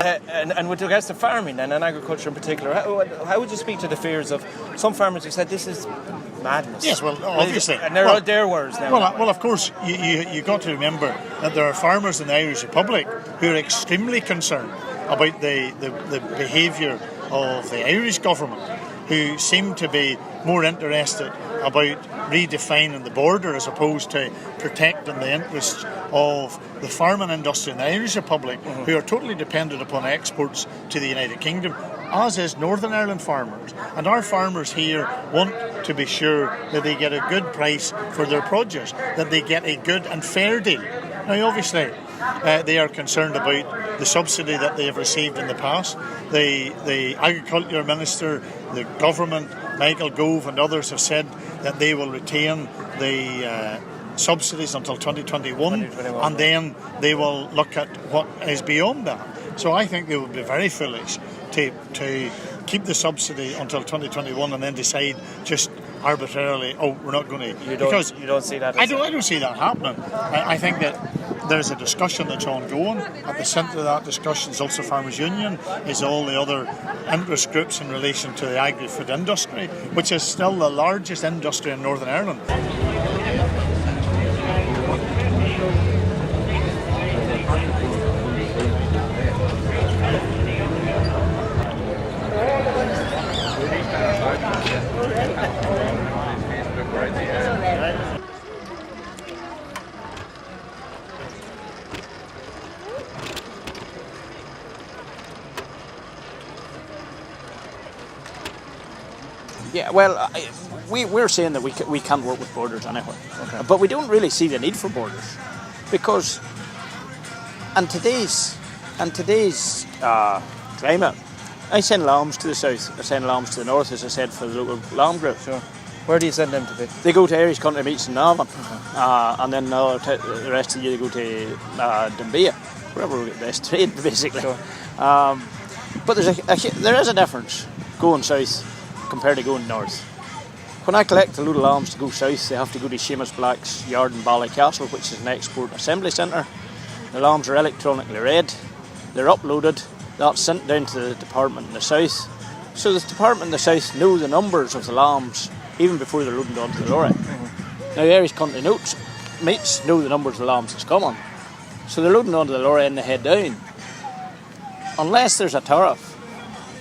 And with regards to farming and agriculture in particular, how would you speak to the fears of some farmers who said this is madness? Yes, well, obviously. And they're all their words now. Well, of course, you got to remember that there are farmers in the Irish Republic who are extremely concerned about the behaviour of the Irish government, who seem to be more interested about redefining the border as opposed to protecting the interests of the farming industry in the Irish Republic, who are totally dependent upon exports to the United Kingdom, as is Northern Ireland farmers. And our farmers here want to be sure that they get a good price for their produce, that they get a good and fair deal. Now, obviously, they are concerned about the subsidy that they have received in the past. The Agriculture Minister, the government, Michael Gove and others have said that they will retain the subsidies until 2021, and then they will look at what is beyond that. So I think they would be very foolish to keep the subsidy until 2021 and then decide just arbitrarily, we're not going to. You don't see that? I don't see that happening. I think that there's a discussion that's ongoing. At the centre of that discussion is Ulster Farmers Union, is all the other interest groups in relation to the agri-food industry, which is still the largest industry in Northern Ireland. Yeah, well, we're saying that we can't work with borders anywhere, but we don't really see the need for borders, because in today's climate, I send lambs to the south, I send lambs to the north, as I said, for the local lamb group. Sure. Where do you send them to be? They go to Irish country meets in Navan, and then the rest of the year they go to Dumbia, wherever we get best trade, basically. Sure. But there is a difference going south compared to going north. When I collect the load of lambs to go south, they have to go to Seamus Black's yard in Ballycastle, which is an export assembly centre. The lambs are electronically read, they're uploaded, that's sent down to the department in the south. So the department in the south know the numbers of the lambs even before they're loaded onto the lorry. Now the Irish country mates know the numbers of the lambs that's coming. So they're loading onto the lorry and they head down. Unless there's a tariff,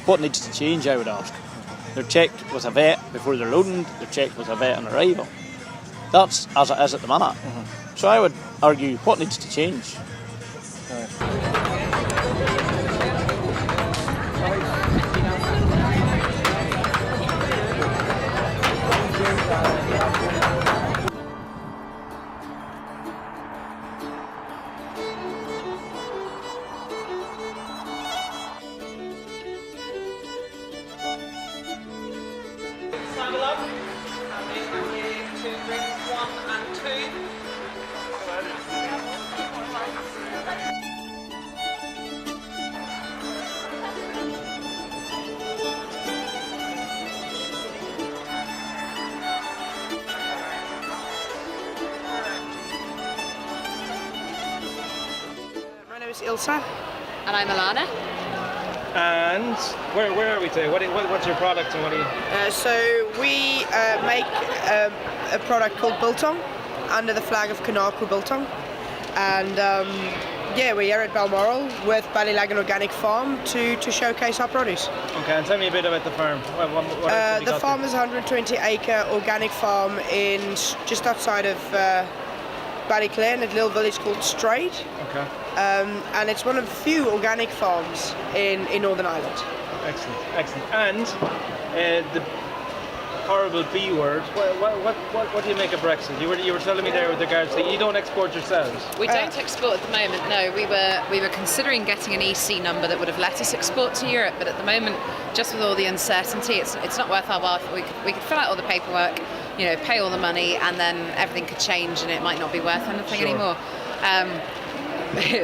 what needs to change, I would ask? They're checked with a vet before they're loading, they're checked with a vet on arrival. That's as it is at the minute. So I would argue, what needs to change? Ilsa. And I'm Alana. And where are we today? What's your product and what do you? So we make a product called Biltong under the flag of Connacht Biltong, and we're here at Balmoral with Ballylagan Organic Farm to showcase our produce. Okay, and tell me a bit about the farm. The farm is a 120-acre organic farm in just outside of Ballyclare, in a little village called Strayed. Okay. And it's one of the few organic farms in Northern Ireland. Excellent. And the horrible B word. What do you make of Brexit? You were telling me there with regards to you don't export yourselves. We don't export at the moment. No, we were considering getting an EC number that would have let us export to Europe, but at the moment, just with all the uncertainty, it's not worth our while. We could fill out all the paperwork, pay all the money, and then everything could change, and it might not be worth anything anymore.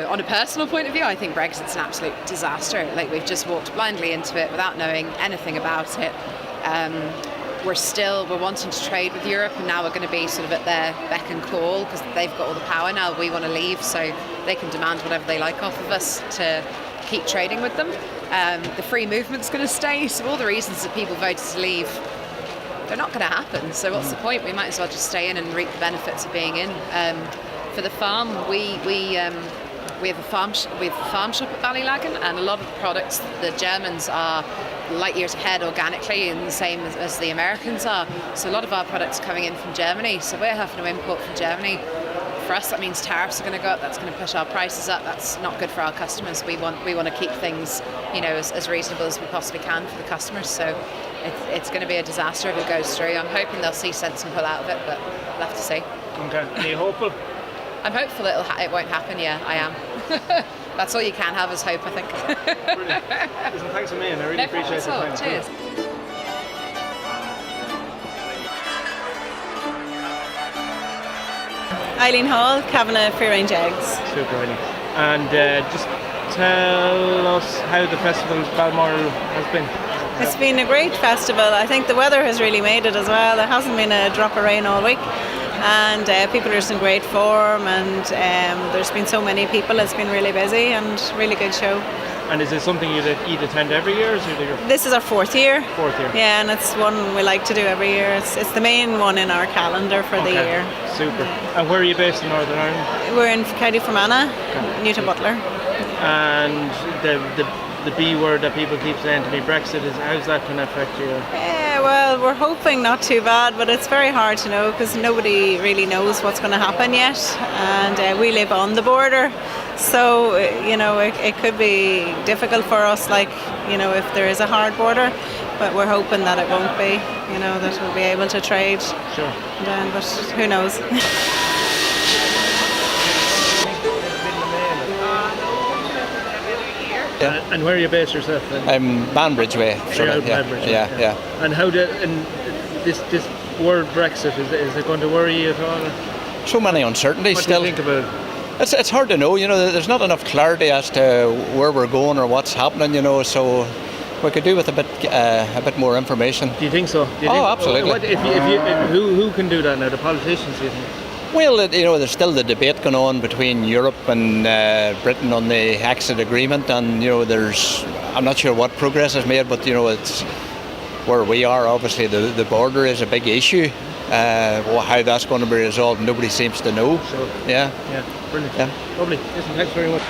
On a personal point of view, I think Brexit's an absolute disaster. Like, we've just walked blindly into it without knowing anything about it. We're wanting to trade with Europe, and now we're going to be sort of at their beck and call because they've got all the power now. We want to leave, so they can demand whatever they like off of us to keep trading with them. The free movement's going to stay, so all the reasons that people voted to leave, they're not going to happen. So what's the point? We might as well just stay in and reap the benefits of being in. For the farm, we have a farm shop at Ballylagan, and a lot of the products, the Germans are light years ahead organically, and the same as the Americans are. So a lot of our products are coming in from Germany, so we're having to import from Germany. For us, that means tariffs are going to go up. That's going to push our prices up. That's not good for our customers. We want to keep things, as reasonable as we possibly can for the customers. So it's going to be a disaster if it goes through. I'm hoping they'll see sense and pull out of it, but we'll have to see. Okay. Are you hopeful? I'm hopeful it won't happen. Yeah, I am. That's all you can have is hope, I think. Brilliant. Listen, thanks a million. I really appreciate your time. Cheers. Eileen Hall, Kavanagh Free Range Eggs. Super, Eileen. And just tell us how the festival of Balmoral has been. It's been a great festival. I think the weather has really made it as well. There hasn't been a drop of rain all week, and people are just in great form, and there's been so many people. It's been really busy and really good show. And is this something you'd attend every year? Or is it This is our fourth year. Fourth year. Yeah, and it's one we like to do every year. It's the main one in our calendar for the year. Super. And where are you based in Northern Ireland? We're in County Fermanagh, Newton Butler. And the B word that people keep saying to me, Brexit, how's that going to affect you? Yeah, well, we're hoping not too bad, but it's very hard to know because nobody really knows what's going to happen yet, and we live on the border, so it could be difficult for us, if there is a hard border, but we're hoping that it won't be, that we'll be able to trade. Sure. But who knows? And where are you based yourself then? I'm Banbridge way. Yeah. And this word Brexit, is it going to worry you at all? So many uncertainties What still. do you think about it? It's hard to know, there's not enough clarity as to where we're going or what's happening, so we could do with a bit more information. Do you think so? Absolutely. Who can do that now? The politicians, do you think? Well, there's still the debate going on between Europe and Britain on the exit agreement, and I'm not sure what progress is made, but it's where we are. Obviously, the border is a big issue. How that's going to be resolved, nobody seems to know. Sure. Yeah. Brilliant. Yeah. Lovely. Listen, thanks very much.